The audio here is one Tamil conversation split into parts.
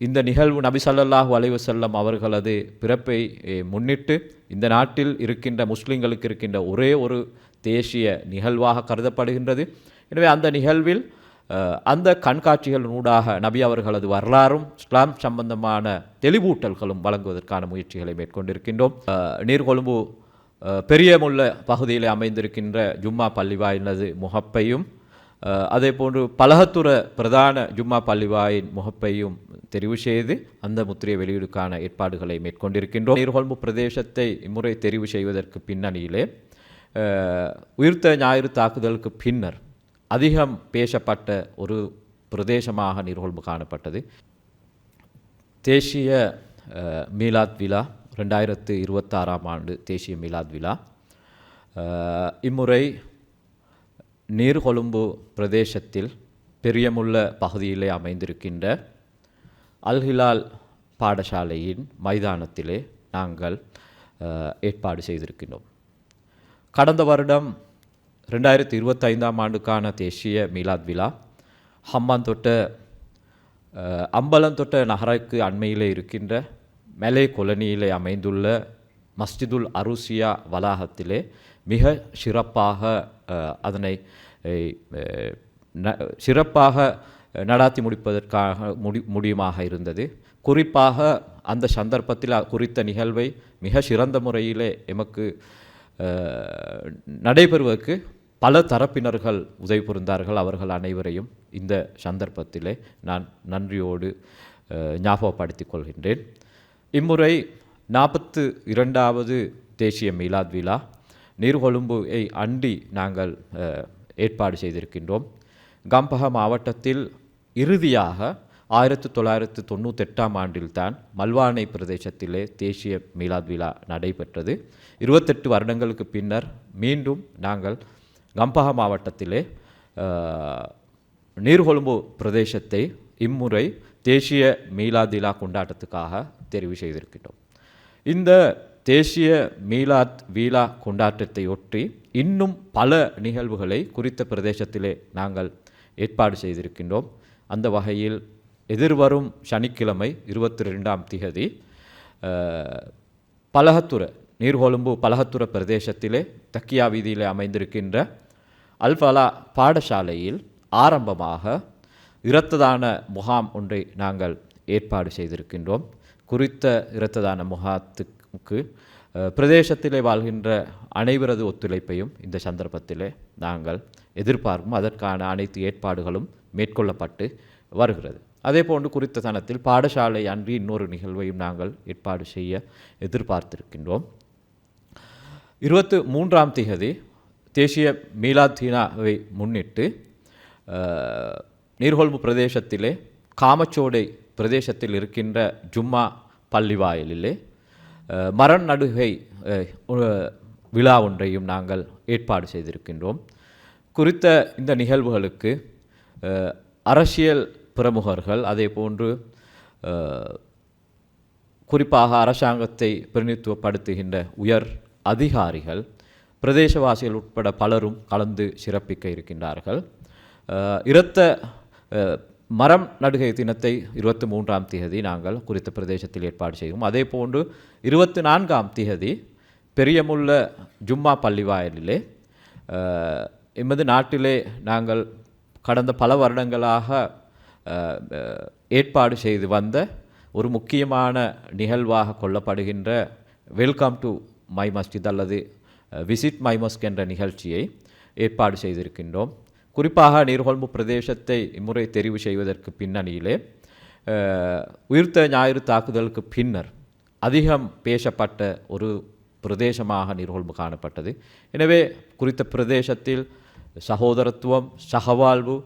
இந்த நிகழ்வு நபி ஸல்லல்லாஹு அலைஹி வஸல்லம் அவர்களது பிறப்பை முன்னிட்டு இந்த நாட்டில் இருக்கின்ற முஸ்லிம்களுக்கு இருக்கின்ற ஒரே ஒரு தேசிய நிகழ்வாக கருதப்படுகின்றது. எனவே அந்த நிகழ்வில் அந்த கண்காட்சிகளினூடாக நபி அவர்களது வரலாறும் இஸ்லாம் சம்பந்தமான தெளிவூட்டல்களும் வழங்குவதற்கான முயற்சிகளை மேற்கொண்டிருக்கின்றோம். நீர்கொழும்பு பெரியமுள்ள பகுதியில் அமைந்திருக்கின்ற ஜும்மா பள்ளிவாயினது முகப்பையும் அதே போன்று பலகத்துற பிரதான ஜும்மா பள்ளிவாயின் முகப்பையும் தெரிவு செய்து அந்த முத்திரை வெளியீடுக்கான ஏற்பாடுகளை மேற்கொண்டிருக்கின்றோம். நீர்கொழும்பு பிரதேசத்தை இம்முறை தெரிவு செய்வதற்கு பின்னணியிலே உயிர்த்த ஞாயிறு தாக்குதலுக்கு பின்னர் அதிகம் பேசப்பட்ட ஒரு பிரதேசமாக நீர்கொழும்பு காணப்பட்டது. தேசிய மீலாத் விழா 2026ஆம் ஆண்டு தேசிய மீலாத் விழா இம்முறை நீர்கொழும்பு பிரதேசத்தில் பெரியமுள்ள பகுதியிலே அமைந்திருக்கின்ற அல் ஹிலால் பாடசாலையின் மைதானத்திலே நாங்கள் ஏற்பாடு செய்திருக்கின்றோம். கடந்த வருடம் 2025ஆம் ஆண்டுக்கான தேசிய மீலாத் விழா ஹம்பாந்தோட்ட அம்பலந்தோட்ட நகருக்கு அண்மையிலே இருக்கின்ற மெலே கொலனியிலே அமைந்துள்ள மஸ்ஜிதுல் அரூசியா வளாகத்திலே மிக சிறப்பாக அதனை சிறப்பாக நடாத்தி முடிப்பதற்காக முடியுமாக இருந்தது. குறிப்பாக அந்த சந்தர்ப்பத்தில் குறித்த நிகழ்வை மிக சிறந்த முறையிலே எமக்கு நடைபெறுவதற்கு பல தரப்பினர்கள் உதவி புரிந்தார்கள். அவர்கள் அனைவரையும் இந்த சந்தர்ப்பத்திலே நான் நன்றியோடு ஞாபகப்படுத்திக் கொள்கின்றேன். இம்முறை 42வது தேசிய மீலாத் விழா நீர்கொழும்புவை அண்டி நாங்கள் ஏற்பாடு செய்திருக்கின்றோம். கம்பஹ மாவட்டத்தில் இறுதியாக 1998ஆம் ஆண்டில்தான் மல்வானை பிரதேசத்திலே தேசிய மீலாத் விழா நடைபெற்றது. 28 வருடங்களுக்கு பின்னர் மீண்டும் நாங்கள் கம்பஹ மாவட்டத்திலே நீர்கொழும்பு பிரதேசத்தை இம்முறை தேசிய மீலாத் விழா கொண்டாட்டத்துக்காக தெரிவு செய்திருக்கின்றோம். இந்த தேசிய மீலாத் விழா கொண்டாட்டத்தை ஒட்டி இன்னும் பல நிகழ்வுகளை குறித்த பிரதேசத்திலே நாங்கள் ஏற்பாடு செய்திருக்கின்றோம். அந்த வகையில் எதிர்வரும் சனிக்கிழமை 22ஆம் திகதி பலகத்துற நீர்கொழும்பு பலகத்துற பிரதேசத்திலே தக்கியா வீதியிலே அமைந்திருக்கின்ற அல்ஃபலா பாடசாலையில் ஆரம்பமாக இரத்ததான முகாம் ஒன்றை நாங்கள் ஏற்பாடு செய்திருக்கின்றோம். குறித்த இரத்ததான முகாத்துக்கு பிரதேசத்திலே வாழ்கின்ற அனைவரது ஒத்துழைப்பையும் இந்த சந்தர்ப்பத்திலே நாங்கள் எதிர்பார்க்கும். அதற்கான அனைத்து ஏற்பாடுகளும் மேற்கொள்ளப்பட்டு வருகிறது. அதே போன்று குறித்த தனத்தில் பாடசாலை அன்றி இன்னொரு நிகழ்வையும் நாங்கள் ஏற்பாடு செய்ய எதிர்பார்த்திருக்கின்றோம். 23ஆம் திகதி தேசிய மீலாத் தினாவை முன்னிட்டு நீர்கொழும்பு பிரதேசத்திலே காமச்சோடை பிரதேசத்தில் இருக்கின்ற ஜும்மா பள்ளிவாயலிலே மரண் நடுகை விழா ஒன்றையும் நாங்கள் ஏற்பாடு செய்திருக்கின்றோம். குறித்த இந்த நிகழ்வுகளுக்கு அரசியல் பிரமுகர்கள் அதே போன்று குறிப்பாக அரசாங்கத்தை பிரதிநிதித்துவப்படுத்துகின்ற உயர் அதிகாரிகள் பிரதேசவாசிகள் உட்பட பலரும் கலந்து சிறப்பிக்க இருக்கின்றார்கள். இரத்த மரம் நடுகை தினத்தை 23ஆம் திகதி நாங்கள் குறித்த பிரதேசத்தில் ஏற்பாடு செய்வோம். அதே போன்று 24ஆம் திகதி பெரியமுள்ள ஜும்மா பள்ளிவாயலிலே எமது நாட்டிலே நாங்கள் கடந்த பல வருடங்களாக ஏற்பாடு செய்து வந்த ஒரு முக்கியமான நிகழ்வாக கொள்ளப்படுகின்ற வெல்கம் டு மை மஸ்ஜித் அல்லது விசிட் மை மஸ்க் என்ற நிகழ்ச்சியை ஏற்பாடு செய்திருக்கின்றோம். குறிப்பாக நீர்கொழும்பு பிரதேசத்தை இம்முறை தெரிவு செய்வதற்கு பின்னணியிலே உயிர்த்த ஞாயிறு தாக்குதலுக்கு பின்னர் அதிகம் பேசப்பட்ட ஒரு பிரதேசமாக நீர்கொழும்பு காணப்பட்டது. எனவே குறித்த பிரதேசத்தில் சகோதரத்துவம் சகவாழ்வு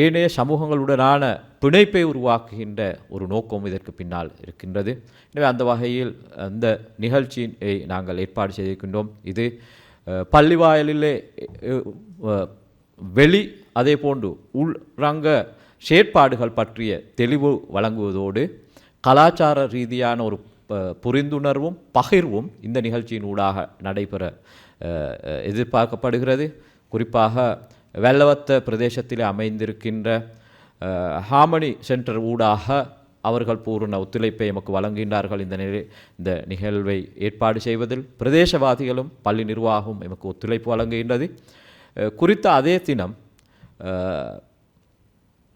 ஏனைய சமூகங்களுடனான பிணைப்பை உருவாக்குகின்ற ஒரு நோக்கம் இதற்கு பின்னால் இருக்கின்றது. எனவே அந்த வகையில் அந்த நிகழ்ச்சியை நாங்கள் ஏற்பாடு செய்திருக்கின்றோம். இது பள்ளிவாயலிலே வெளி அதே போன்று உள்ரங்க செயற்பாடுகள் பற்றிய தெளிவு வழங்குவதோடு கலாச்சார ரீதியான ஒரு புரிந்துணர்வும் பகிர்வும் இந்த நிகழ்ச்சியின் ஊடாக நடைபெற எதிர்பார்க்கப்படுகிறது. குறிப்பாக வெள்ளவத்த பிரதேசத்தில் அமைந்திருக்கின்ற ஹார்மனி சென்டர் ஊடாக அவர்கள் பூர்ண ஒத்துழைப்பை எமக்கு வழங்குகின்றார்கள். இந்த நிகழ்வை ஏற்பாடு செய்வதில் பிரதேசவாதிகளும் பள்ளி நிர்வாகமும் எமக்கு ஒத்துழைப்பு வழங்குகின்றது. குறித்த அதே தினம்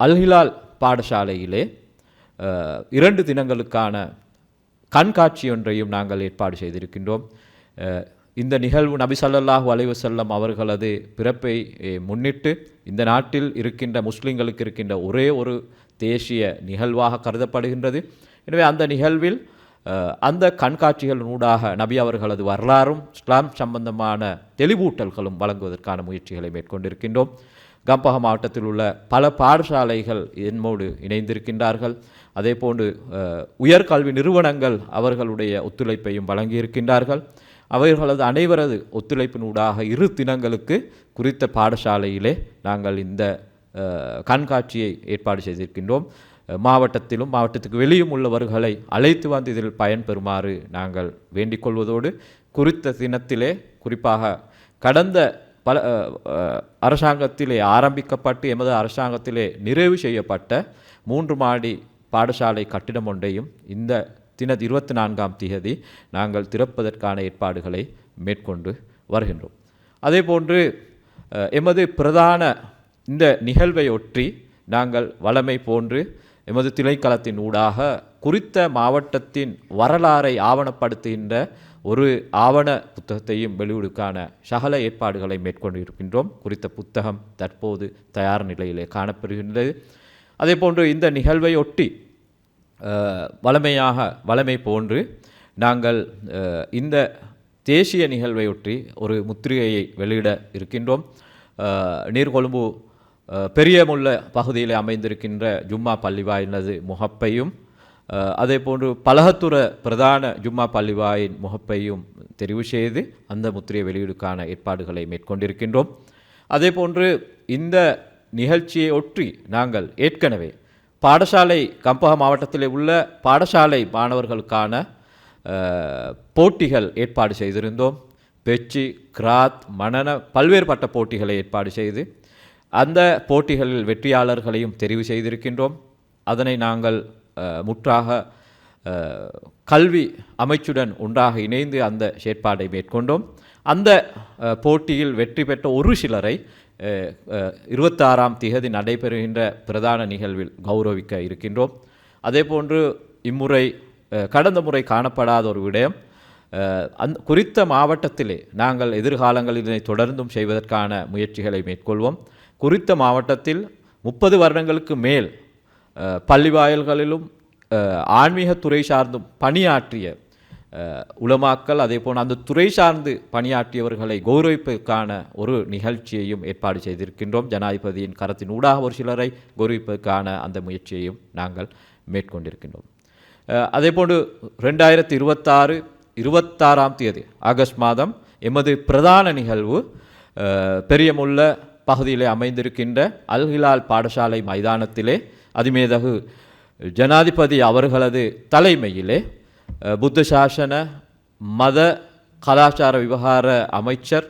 அல்ஹிலால் பாடசாலையிலே 2 தினங்களுக்கான கண்காட்சி ஒன்றையும் நாங்கள் ஏற்பாடு செய்திருக்கின்றோம். இந்த நிகழ்வு நபி ஸல்லல்லாஹு அலைஹி வஸல்லம் அவர்களது பிறப்பை முன்னிட்டு இந்த நாட்டில் இருக்கின்ற முஸ்லிம்களுக்கு இருக்கின்ற ஒரே ஒரு தேசிய நிகழ்வாக கருதப்படுகின்றது. எனவே அந்த நிகழ்வில் அந்த கண்காட்சிகளினூடாக நபி அவர்களது வரலாறும் இஸ்லாம் சம்பந்தமான தெளிவூட்டல்களும் வழங்குவதற்கான முயற்சிகளை மேற்கொண்டிருக்கின்றோம். கம்பஹா மாவட்டத்தில் உள்ள பல பாடசாலைகள் என்னோடு இணைந்திருக்கின்றார்கள். அதேபோன்று உயர்கல்வி நிறுவனங்கள் அவர்களுடைய ஒத்துழைப்பையும் வழங்கியிருக்கின்றார்கள். அவர்களது அனைவரது ஒத்துழைப்பினூடாக 2 தினங்களுக்கு குறித்த பாடசாலையிலே நாங்கள் இந்த கண்காட்சியை ஏற்பாடு செய்திருக்கின்றோம். மாவட்டத்திலும் மாவட்டத்துக்கு வெளியும் உள்ளவர்களை அழைத்து வந்து இதில் பயன்பெறுமாறு நாங்கள் வேண்டிக் கொள்வதோடு, குறித்த தினத்திலே குறிப்பாக கடந்த பல அரசாங்கத்திலே ஆரம்பிக்கப்பட்டு எமது அரசாங்கத்திலே நிறைவு செய்யப்பட்ட 3 மாடி பாடசாலை கட்டிடம் ஒன்றையும் இந்த 24ஆம் தேதி நாங்கள் திறப்பதற்கான ஏற்பாடுகளை மேற்கொண்டு வருகின்றோம். அதேபோன்று எமது பிரதான இந்த நிகழ்வை ஒற்றி நாங்கள் வழமை போன்று எமது திணைக்களத்தின் ஊடாக குறித்த மாவட்டத்தின் வரலாறை ஆவணப்படுத்துகின்ற ஒரு ஆவண புத்தகத்தையும் வெளியிடுவதற்கான சகல ஏற்பாடுகளை மேற்கொண்டு இருக்கின்றோம். குறித்த புத்தகம் தற்போது தயார் நிலையிலே காணப்படுகின்றது. அதேபோன்று இந்த நிகழ்வை ஒட்டி வழமை போன்று நாங்கள் இந்த தேசிய நிகழ்வையொற்றி ஒரு முத்திரையை வெளியிட இருக்கின்றோம். நீர்கொழும்பு பெரியமுள்ள பகுதியில் அமைந்திருக்கின்ற ஜும்மா பள்ளிவாயினது முகப்பையும் அதேபோன்று பலகத்துற பிரதான ஜும்மா பள்ளிவாயின் முகப்பையும் தெரிவு செய்து அந்த முத்திரையை வெளியிடுக்கான ஏற்பாடுகளை மேற்கொண்டிருக்கின்றோம். அதேபோன்று இந்த நிகழ்ச்சியை ஒற்றி நாங்கள் ஏற்கனவே பாடசாலை கம்பஹா மாவட்டத்தில் உள்ள பாடசாலை மாணவர்களுக்கான போட்டிகள் ஏற்பாடு செய்திருந்தோம். பெச்சு, கிராத், மனன பல்வேறுபட்ட போட்டிகளை ஏற்பாடு செய்து அந்த போட்டிகளில் வெற்றியாளர்களையும் தெரிவு செய்திருக்கின்றோம். அதனை நாங்கள் முற்றாக கல்வி அமைச்சுடன் ஒன்றாக இணைந்து அந்த செயற்பாடை மேற்கொண்டோம். அந்த போட்டியில் வெற்றி பெற்ற ஒரு சிலரை 26ஆம் தேதி நடைபெறுகின்ற பிரதான நிகழ்வில் கௌரவிக்க இருக்கின்றோம். அதேபோன்று இம்முறை கடந்த முறை காணப்படாத ஒரு விடயம், குறித்த மாவட்டத்திலே நாங்கள் எதிர்காலங்களில் இதனை தொடர்ந்தும் செய்வதற்கான முயற்சிகளை மேற்கொள்வோம். குறித்த மாவட்டத்தில் 30 வருடங்களுக்கு மேல் பள்ளிவாயல்களிலும் ஆன்மீகத்துறை சார்ந்தும் பணியாற்றிய உலமாக்கள், அதேபோல் அந்த துறை சார்ந்து பணியாற்றியவர்களை கௌரவிப்பதற்கான ஒரு நிகழ்ச்சியையும் ஏற்பாடு செய்திருக்கின்றோம். ஜனாதிபதியின் கரத்தின் ஊடாக ஒரு சிலரை கௌரவிப்பதற்கான அந்த முயற்சியையும் நாங்கள் மேற்கொண்டிருக்கின்றோம். அதேபோன்று 2026ஆம் தேதி ஆகஸ்ட் மாதம் எமது பிரதான நிகழ்வு பெரியமுள்ள பகுதியிலே அமைந்திருக்கின்ற அல்ஹிலால் பாடசாலை மைதானத்திலே அதிமேதகு ஜனாதிபதி அவர்களது தலைமையிலே புத்த சாசன மத கலாச்சார விவகார அமைச்சர்,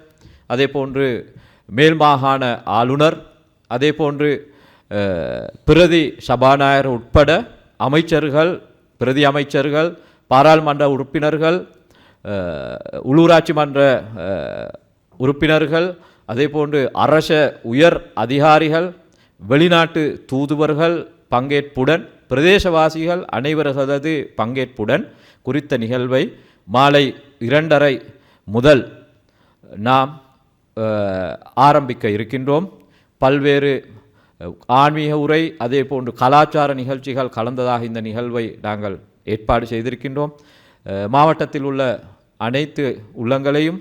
அதேபோன்று மேல் மாகாண ஆளுநர், அதேபோன்று பிரதி சபாநாயகர் உட்பட அமைச்சர்கள், பிரதி அமைச்சர்கள், பாராளுமன்ற உறுப்பினர்கள், உள்ளூராட்சி மன்ற உறுப்பினர்கள், அதேபோன்று அரச உயர் அதிகாரிகள், வெளிநாட்டு தூதுவர்கள் பங்கேற்புடன், பிரதேசவாசிகள் அனைவரது பங்கேற்புடன் குறித்த நிகழ்வை மாலை 2:30 முதல் நாம் ஆரம்பிக்க இருக்கின்றோம். பல்வேறு ஆன்மீக உரை, அதே போன்று கலாச்சார நிகழ்ச்சிகள் கலந்ததாக இந்த நிகழ்வை நாங்கள் ஏற்பாடு செய்திருக்கின்றோம். மாவட்டத்தில் உள்ள அனைத்து உள்ளங்களையும்,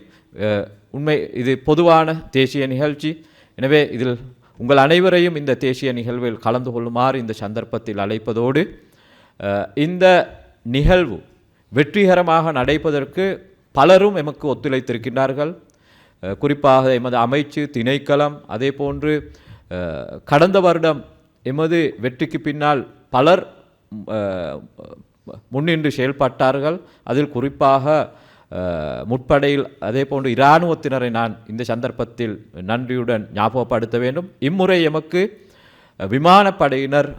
உண்மை இது பொதுவான தேசிய நிகழ்ச்சி, எனவே இதில் உங்கள் அனைவரையும் இந்த தேசிய நிகழ்வில் கலந்து கொள்ளுமாறு இந்த சந்தர்ப்பத்தில் அழைப்பதோடு, இந்த நிகழ்வு வெற்றிகரமாக நடைபெறுவதற்கு பலரும் எமக்கு ஒத்துழைத்திருக்கின்றார்கள். குறிப்பாக எமது அமைச்சு, திணைக்களம், அதே போன்று கடந்த வருடம் எமது வெற்றிக்கு பின்னால் பலர் முன்னின்று செயல்பட்டார்கள். அதில் குறிப்பாக முற்படையில் அதே போன்று இராணுவத்தினரை நான் இந்த சந்தர்ப்பத்தில் நன்றியுடன் ஞாபகப்படுத்த வேண்டும். இம்முறை எமக்கு விமானப்படையினர்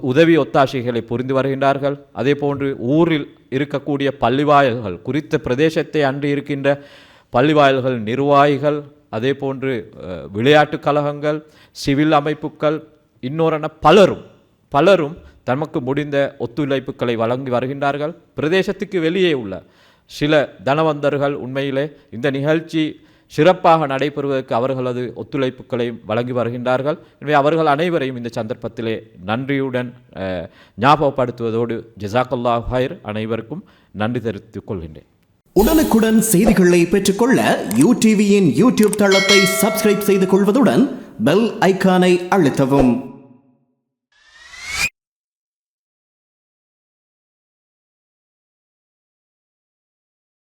உதவி ஒத்தாசைகளை புரிந்து வருகின்றார்கள். அதே போன்று ஊரில் இருக்கக்கூடிய பள்ளிவாயல்கள், குறித்த பிரதேசத்தை அன்று இருக்கின்ற பள்ளிவாயல்கள் நிர்வாகிகள், அதே போன்று விளையாட்டுக் கழகங்கள், சிவில் அமைப்புகள், இன்னொரு பலரும் தமக்கு முடிந்த ஒத்துழைப்புகளை வழங்கி வருகின்றார்கள். பிரதேசத்துக்கு வெளியே உள்ள சில தனவந்தர்கள் உண்மையிலே இந்த நிகழ்ச்சி சிறப்பாக நடைபெறுவதற்கு அவர்களது ஒத்துழைப்புகளை வழங்கி வருகின்றார்கள். எனவே அவர்கள் அனைவரையும் இந்த சந்தர்ப்பத்திலே நன்றியுடன் ஞாபகப்படுத்துவதோடு ஜஸாக்கல்லாஹு ஹைர், அனைவருக்கும் நன்றி தெரிவித்துக் கொள்கின்றேன். உடனுக்குடன் செய்திகளை பெற்றுக்கொள்ள UTVயின் யூடியூப் தளத்தை சப்ஸ்கிரைப் செய்து கொள்வதுடன் பெல் ஐகானை அழுத்தவும்.